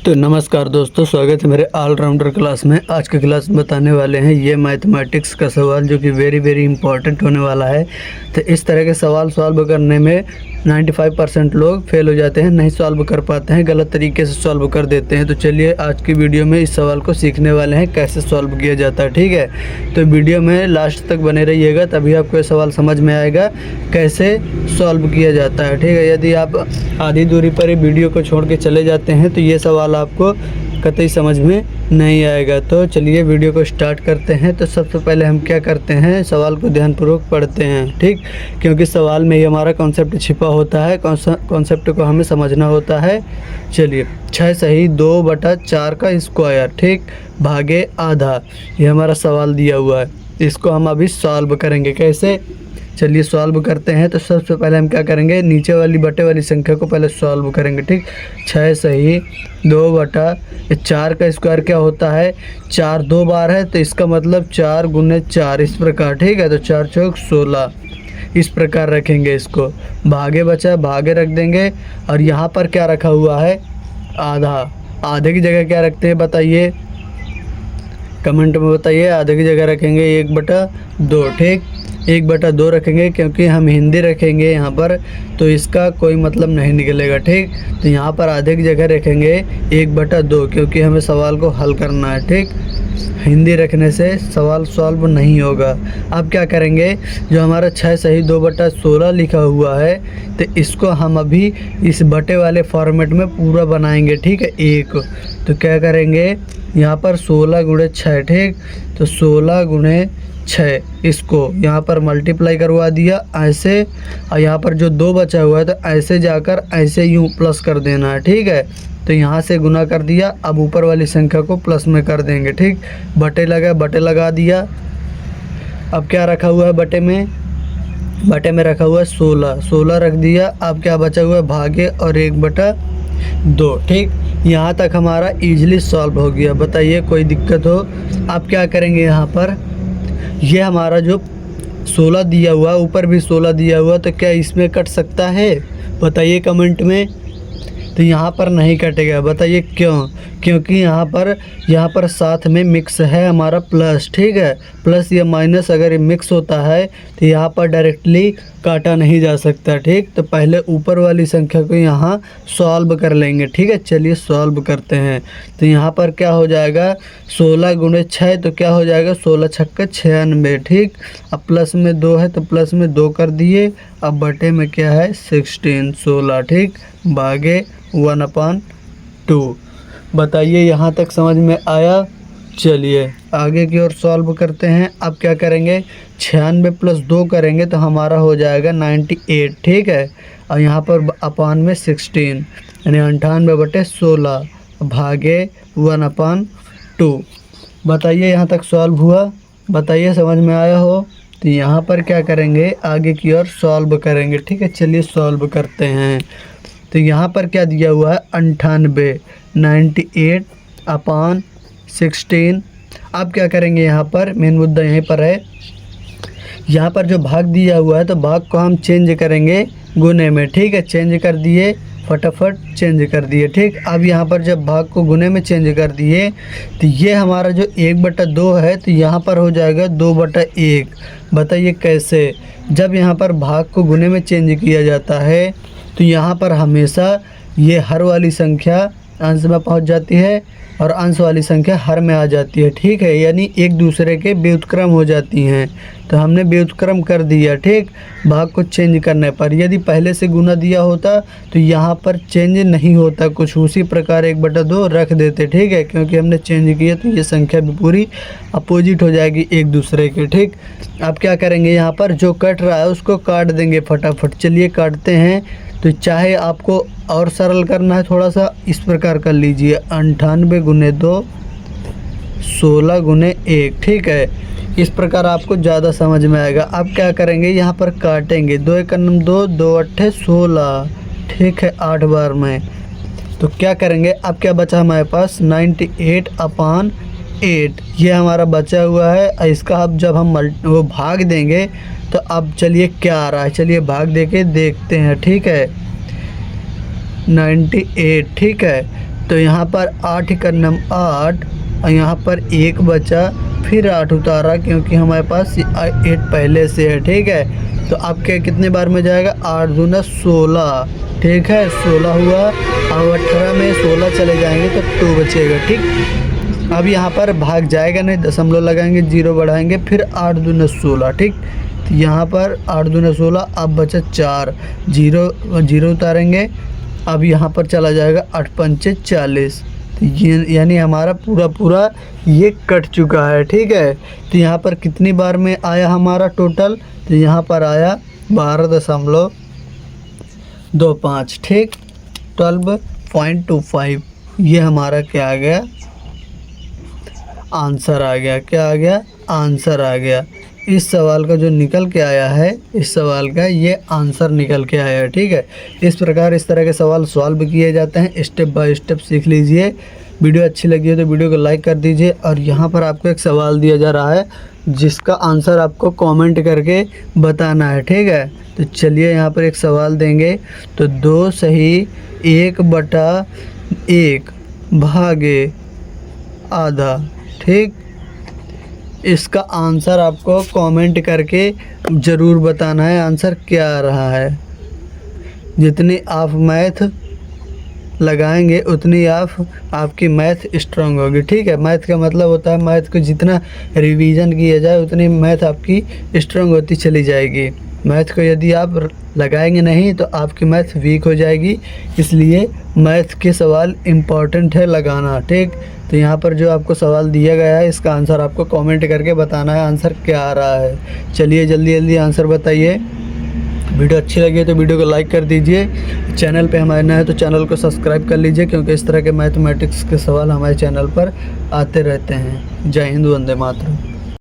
तो नमस्कार दोस्तों, स्वागत है मेरे ऑलराउंडर क्लास में। आज के क्लास में बताने वाले हैं ये मैथमेटिक्स का सवाल जो कि वेरी इंपॉर्टेंट होने वाला है। तो इस तरह के सवाल सॉल्व करने में 95% लोग फेल हो जाते हैं, नहीं सॉल्व कर पाते हैं, गलत तरीके से सॉल्व कर देते हैं। तो चलिए आज की वीडियो में इस सवाल को सीखने वाले हैं कैसे सॉल्व किया जाता है। ठीक है, तो वीडियो में लास्ट तक बने रहिएगा, तभी आपको ये सवाल समझ में आएगा कैसे सॉल्व किया जाता है। ठीक है, यदि आप आधी दूरी पर ही वीडियो को छोड़ के चले जाते हैं तो ये सवाल आपको कतई समझ में नहीं आएगा। तो चलिए वीडियो को स्टार्ट करते हैं। तो सबसे पहले हम क्या करते हैं, सवाल को ध्यानपूर्वक पढ़ते हैं। ठीक, क्योंकि सवाल में ही हमारा कॉन्सेप्ट छिपा होता है, कॉन्सेप्ट को हमें समझना होता है। चलिए, 6 सही 2/4 का स्क्वायर, ठीक, भागे आधा, ये हमारा सवाल दिया हुआ है। इसको हम अभी सॉल्व करेंगे। कैसे, चलिए सॉल्व करते हैं। तो सबसे पहले हम क्या करेंगे, नीचे वाली बटे वाली संख्या को पहले सॉल्व करेंगे। ठीक, 6 सही 2/4 का स्क्वायर क्या होता है, 4 2 बार है, तो इसका मतलब 4 गुने 4 इस प्रकार। ठीक है, तो 4 चौक 16 इस प्रकार रखेंगे। इसको भागे बचा भागे रख देंगे। और यहाँ पर क्या रखा हुआ है, आधा। आधे की जगह क्या रखते हैं बताइए, कमेंट में बताइए। आधे की जगह रखेंगे 1/2। ठीक, 1/2 रखेंगे क्योंकि हम हिंदी रखेंगे यहाँ पर, तो इसका कोई मतलब नहीं निकलेगा। ठीक, तो यहाँ पर आधे की जगह रखेंगे 1/2 क्योंकि हमें सवाल को हल करना है। ठीक, हिंदी रखने से सवाल सॉल्व नहीं होगा। अब क्या करेंगे, जो हमारा 6 सही 2/16 लिखा हुआ है, तो इसको हम अभी इस बटे वाले फॉर्मेट में पूरा बनाएंगे। ठीक है, एक तो क्या करेंगे, यहाँ पर 16 गुणे 6। ठीक, तो 16 गुणे 6 इसको यहाँ पर मल्टीप्लाई करवा दिया ऐसे, और यहाँ पर जो 2 बचा हुआ है तो ऐसे जाकर ऐसे यूँ प्लस कर देना है। ठीक है, तो यहाँ से गुना कर दिया, अब ऊपर वाली संख्या को प्लस में कर देंगे। ठीक, बटे लगा दिया। अब क्या रखा हुआ है बटे में रखा हुआ है 16 रख दिया। अब क्या बचा हुआ है, भागे और 1/2। ठीक, यहाँ तक हमारा इजीली सॉल्व हो गया। बताइए कोई दिक्कत हो। अब क्या करेंगे, यहाँ पर ये हमारा जो 16 दिया हुआ, ऊपर भी 16 दिया हुआ, तो क्या इसमें कट सकता है बताइए कमेंट में। तो यहाँ पर नहीं कटेगा, बताइए क्यों, क्योंकि यहाँ पर साथ में मिक्स है हमारा प्लस। ठीक है, प्लस या माइनस अगर ये मिक्स होता है तो यहाँ पर डायरेक्टली काटा नहीं जा सकता। ठीक, तो पहले ऊपर वाली संख्या को यहाँ सॉल्व कर लेंगे। ठीक है, चलिए सॉल्व करते हैं। तो यहाँ पर क्या हो जाएगा, 16 गुणे 6, तो क्या हो जाएगा 16 छक्का 96। ठीक, अब प्लस में 2 है तो प्लस में 2 कर दिए। अब बटे में क्या है 16। ठीक, भागे 1/2। बताइए यहाँ तक समझ में आया। चलिए आगे की ओर सॉल्व करते हैं। अब क्या करेंगे, 96 + 2 करेंगे तो हमारा हो जाएगा 98। ठीक है, और यहाँ पर अपान में 16 यानी 98/16 भागे 1/2। बताइए यहाँ तक सॉल्व हुआ, बताइए समझ में आया हो। तो यहाँ पर क्या करेंगे, आगे की ओर सॉल्व करेंगे। ठीक है, चलिए सॉल्व करते हैं। तो यहाँ पर क्या दिया हुआ है, 98/16। अब क्या करेंगे, यहाँ पर मेन मुद्दा यहीं पर है। यहाँ पर जो भाग दिया हुआ है तो भाग को हम चेंज करेंगे गुने में। ठीक है, चेंज कर दिए, फटाफट चेंज कर दिए। ठीक, अब यहाँ पर जब भाग को गुने में चेंज कर दिए तो ये हमारा जो 1/2 है तो यहाँ पर हो जाएगा 2/1। बताइए कैसे, जब यहाँ पर भाग को गुने में चेंज किया जाता है तो यहाँ पर हमेशा ये हर वाली संख्या अंश में पहुँच जाती है और अंश वाली संख्या हर में आ जाती है। ठीक है, यानी एक दूसरे के व्युत्क्रम हो जाती हैं, तो हमने व्युत्क्रम कर दिया। ठीक, भाग को चेंज करने पर। यदि पहले से गुना दिया होता तो यहाँ पर चेंज नहीं होता कुछ, उसी प्रकार 1/2 रख देते। ठीक है, क्योंकि हमने चेंज किया तो ये संख्या भी पूरी अपोजिट हो जाएगी एक दूसरे के। ठीक, अब क्या करेंगे, यहाँ पर जो कट रहा है उसको काट देंगे फटाफट। चलिए काटते हैं। तो चाहे आपको और सरल करना है थोड़ा सा, इस प्रकार कर लीजिए, 98 गुने 2 16 गुने 1। ठीक है, इस प्रकार आपको ज़्यादा समझ में आएगा। अब क्या करेंगे, यहाँ पर काटेंगे, 2 × 2 2 8 16। ठीक है, 8 बार में। तो क्या करेंगे, अब क्या बचा हमारे पास 98/8, ये हमारा बचा हुआ है। इसका अब जब हम वो भाग देंगे तो अब चलिए क्या आ रहा है, चलिए भाग दे के देखते हैं। ठीक है, 98। ठीक है, तो यहाँ पर 8 का नंबर 8 और यहाँ पर 1 बचा, फिर 8 उतारा क्योंकि हमारे पास 8 पहले से है। ठीक है, तो आपके कितने बार में जाएगा, 8 दूना 16। ठीक है, 16 हुआ। अब 18 में 16 चले जाएंगे तो 2 बचेगा। ठीक, अब यहाँ पर भाग जाएगा नहीं, दशमलव लगाएंगे, 0 बढ़ाएंगे, फिर 8 दूना 16। ठीक, तो यहाँ पर 8 दूना 16, अब बचा 4, 0 उतारेंगे। अब यहाँ पर चला जाएगा 8 पंचे 40, तो यानी हमारा पूरा ये कट चुका है। ठीक है, तो यहाँ पर कितनी बार में आया हमारा टोटल, तो यहाँ पर आया 12.25। ठीक, 12.25 ये हमारा क्या आ गया, आंसर आ गया। क्या आ गया, आंसर आ गया। इस सवाल का जो निकल के आया है, इस सवाल का ये आंसर निकल के आया है। ठीक है, इस प्रकार इस तरह के सवाल सॉल्व किए जाते हैं, स्टेप बाय स्टेप सीख लीजिए। वीडियो अच्छी लगी है तो वीडियो को लाइक कर दीजिए। और यहाँ पर आपको एक सवाल दिया जा रहा है जिसका आंसर आपको कमेंट करके बताना है। ठीक है, तो चलिए यहाँ पर एक सवाल देंगे, तो 2 सही 1/1 भागे आधा। ठीक, इसका आंसर आपको कमेंट करके ज़रूर बताना है आंसर क्या आ रहा है। जितनी आप मैथ लगाएंगे उतनी आपकी मैथ स्ट्रांग होगी। ठीक है, मैथ का मतलब होता है मैथ को जितना रिवीजन किया जाए उतनी मैथ आपकी स्ट्रांग होती चली जाएगी। मैथ को यदि आप लगाएंगे नहीं तो आपकी मैथ वीक हो जाएगी, इसलिए मैथ के सवाल इम्पॉर्टेंट है लगाना। ठीक, तो यहाँ पर जो आपको सवाल दिया गया है इसका आंसर आपको कमेंट करके बताना है आंसर क्या आ रहा है। चलिए जल्दी आंसर बताइए। वीडियो अच्छी लगी है तो वीडियो को लाइक कर दीजिए। चैनल पे हमारे नए हैं तो चैनल को सब्सक्राइब कर लीजिए, क्योंकि इस तरह के मैथमेटिक्स के सवाल हमारे चैनल पर आते रहते हैं। जय हिंद, वंदे मातरम।